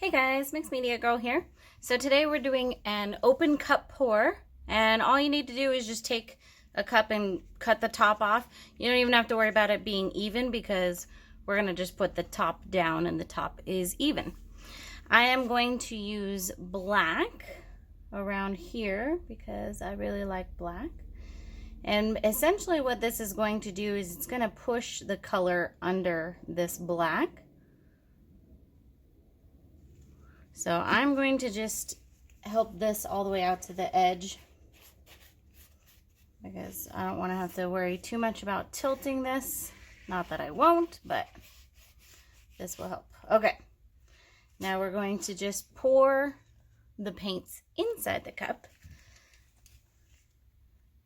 Hey guys, Mixed Media Girl here. So today we're doing an open cup pour, and all you need to do is just take a cup and cut the top off. You don't even have to worry about it being even because we're gonna just put the top down and the top is even. I am going to use black around here because I really like black. And essentially what this is going to do is it's gonna push the color under this black. So I'm going to just help this all the way out to the edge because I don't want to have to worry too much about tilting this. Not that I won't, but this will help. Okay, now we're going to just pour the paints inside the cup.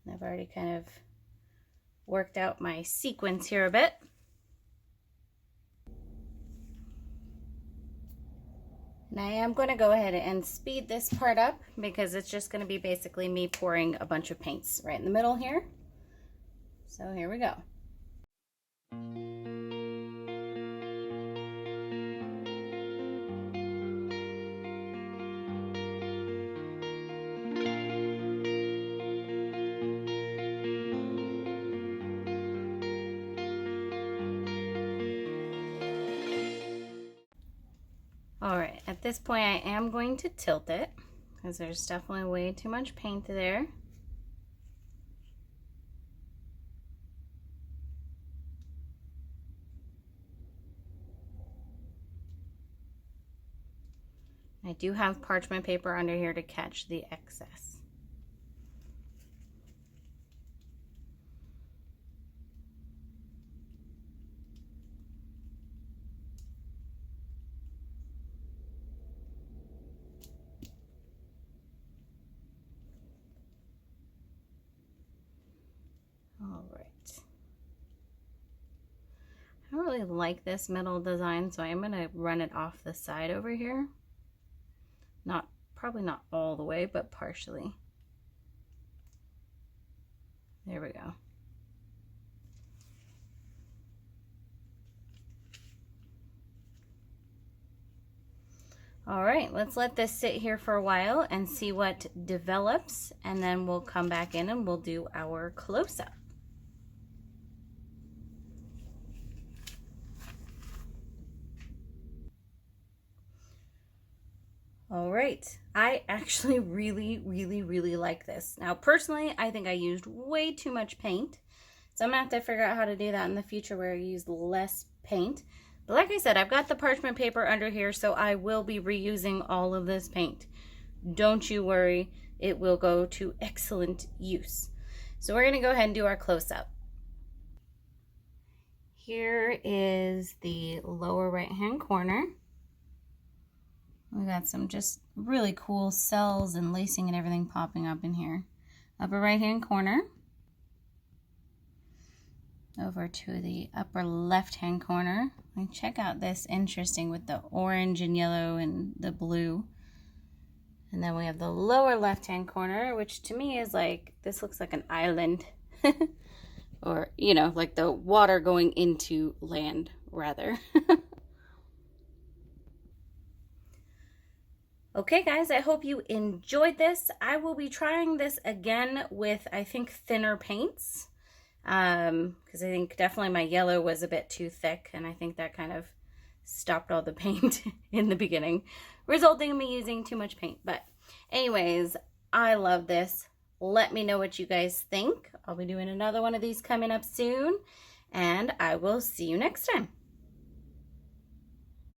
And I've already kind of worked out my sequence here a bit. And I am going to go ahead and speed this part up because it's just going to be basically me pouring a bunch of paints right in the middle here. So here we go. Alright, at this point I am going to tilt it because there's definitely way too much paint there. I do have parchment paper under here to catch the excess. All right. I don't really like this middle design, so I'm going to run it off the side over here. Probably not all the way, but partially. There we go. All right, let's let this sit here for a while and see what develops, and then we'll come back in and we'll do our close-up. All right, I actually really like this. Now, personally, I think I used way too much paint, so I'm gonna have to figure out how to do that in the future where I use less paint. But like I said, I've got the parchment paper under here, so I will be reusing all of this paint. Don't you worry, it will go to excellent use. So we're gonna go ahead and do our close-up. Here is the lower right-hand corner. We got some just really cool cells and lacing and everything popping up in here. Upper right-hand corner. Over to the upper left-hand corner. And check out this interesting with the orange and yellow and the blue. And then we have the lower left-hand corner, which to me is like, this looks like an island. Or, you know, like the water going into land, rather. Okay guys, I hope you enjoyed this. I will be trying this again with, I think, thinner paints. Because I think definitely my yellow was a bit too thick, and I think that kind of stopped all the paint in the beginning, resulting in me using too much paint. But anyways, I love this. Let me know what you guys think. I'll be doing another one of these coming up soon, and I will see you next time.